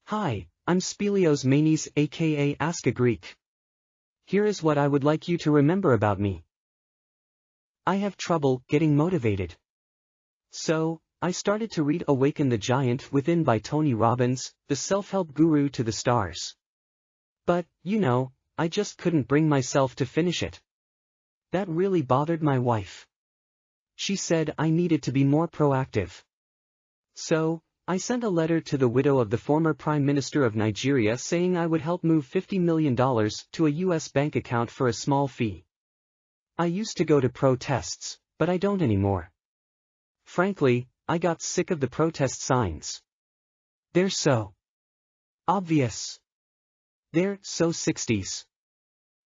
Hi, I'm Spelios Manes aka Ask a Greek. Here is what I would like you to remember about me. I have trouble getting motivated. So, I started to read Awaken the Giant Within by Tony Robbins, the self-help guru to the stars. But, I just couldn't bring myself to finish it. That really bothered my wife. She said I needed to be more proactive. So, I sent a letter to the widow of the former Prime Minister of Nigeria saying I would help move $50 million to a U.S. bank account for a small fee. I used to go to protests, but I don't anymore. Frankly, I got sick of the protest signs. They're so obvious. They're so 60s.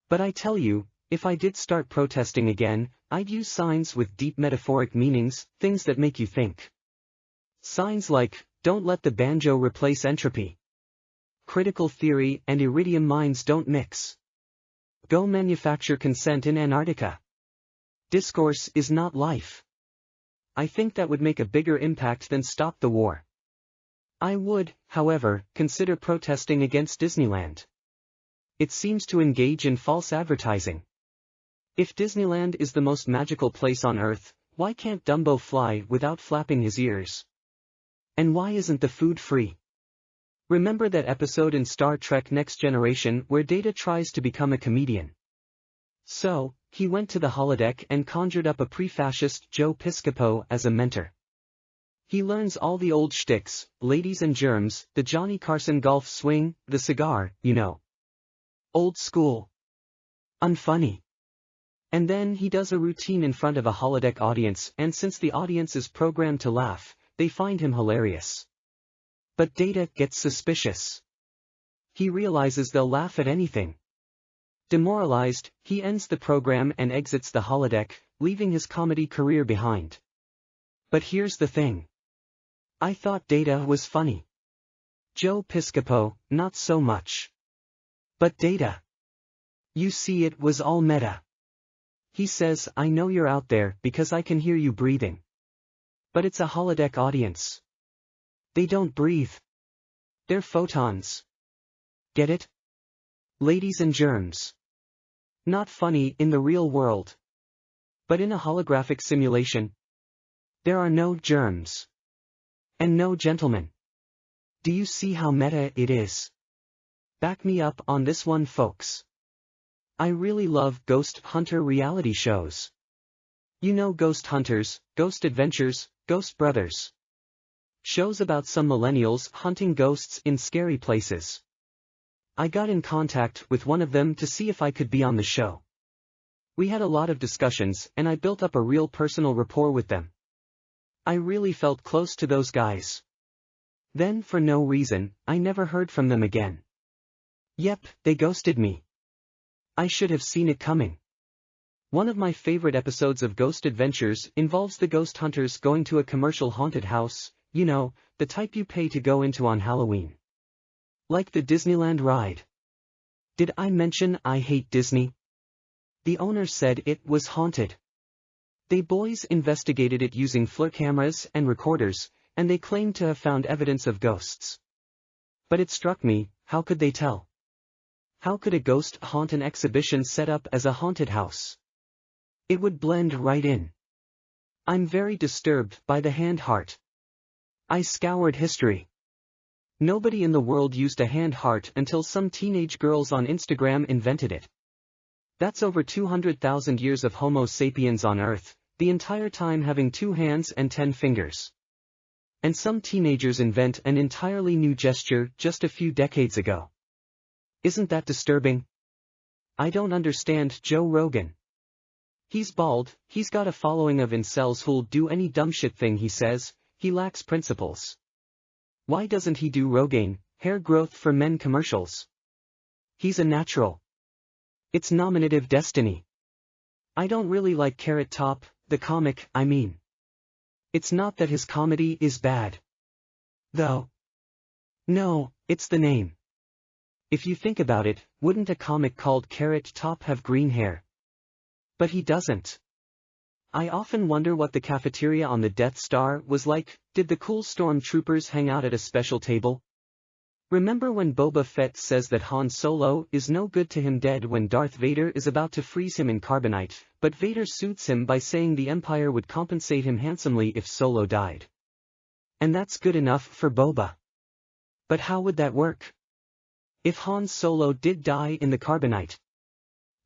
But I tell you, if I did start protesting again, I'd use signs with deep metaphoric meanings, things that make you think. Signs like, don't let the banjo replace entropy. Critical theory and iridium mines don't mix. Go manufacture consent in Antarctica. Discourse is not life. I think that would make a bigger impact than stop the war. I would, however, consider protesting against Disneyland. It seems to engage in false advertising. If Disneyland is the most magical place on Earth, why can't Dumbo fly without flapping his ears? And why isn't the food free? Remember that episode in Star Trek Next Generation where Data tries to become a comedian? So, he went to the holodeck and conjured up a pre-fascist Joe Piscopo as a mentor. He learns all the old shticks, ladies and germs, the Johnny Carson golf swing, the cigar, Old school. Unfunny. And then he does a routine in front of a holodeck audience, and since the audience is programmed to laugh, they find him hilarious. But Data gets suspicious. He realizes they'll laugh at anything. Demoralized, he ends the program and exits the holodeck, leaving his comedy career behind. But here's the thing. I thought Data was funny. Joe Piscopo, not so much. But Data. You see, it was all meta. He says, I know you're out there because I can hear you breathing. But it's a holodeck audience. They don't breathe. They're photons. Get it? Ladies and germs. Not funny in the real world. But in a holographic simulation, there are no germs. And no gentlemen. Do you see how meta it is? Back me up on this one, folks. I really love ghost hunter reality shows. Ghost Hunters, Ghost Adventures, Ghost Brothers. Shows about some millennials hunting ghosts in scary places. I got in contact with one of them to see if I could be on the show. We had a lot of discussions and I built up a real personal rapport with them. I really felt close to those guys. Then for no reason, I never heard from them again. Yep, they ghosted me. I should have seen it coming. One of my favorite episodes of Ghost Adventures involves the ghost hunters going to a commercial haunted house, the type you pay to go into on Halloween. Like the Disneyland ride. Did I mention I hate Disney? The owner said it was haunted. They boys investigated it using FLIR cameras and recorders, and they claimed to have found evidence of ghosts. But it struck me, how could they tell? How could a ghost haunt an exhibition set up as a haunted house? It would blend right in. I'm very disturbed by the hand heart. I scoured history. Nobody in the world used a hand heart until some teenage girls on Instagram invented it. That's over 200,000 years of Homo sapiens on Earth, the entire time having 2 hands and 10 fingers. And some teenagers invent an entirely new gesture just a few decades ago. Isn't that disturbing? I don't understand Joe Rogan. He's bald, he's got a following of incels who'll do any dumb shit thing he says, he lacks principles. Why doesn't he do Rogaine, hair growth for men commercials? He's a natural. It's nominative destiny. I don't really like Carrot Top, the comic, I mean. It's not that his comedy is bad. Though. No, it's the name. If you think about it, wouldn't a comic called Carrot Top have green hair? But he doesn't. I often wonder what the cafeteria on the Death Star was like. Did the cool stormtroopers hang out at a special table? Remember when Boba Fett says that Han Solo is no good to him dead when Darth Vader is about to freeze him in carbonite, but Vader soothes him by saying the Empire would compensate him handsomely if Solo died. And that's good enough for Boba. But how would that work? If Han Solo did die in the carbonite,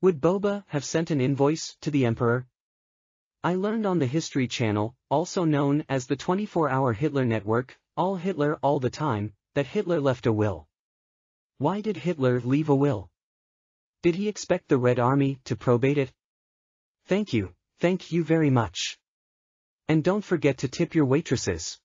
would Boba have sent an invoice to the Emperor? I learned on the History Channel, also known as the 24-hour Hitler Network, All Hitler All the Time, that Hitler left a will. Why did Hitler leave a will? Did he expect the Red Army to probate it? Thank you very much. And don't forget to tip your waitresses.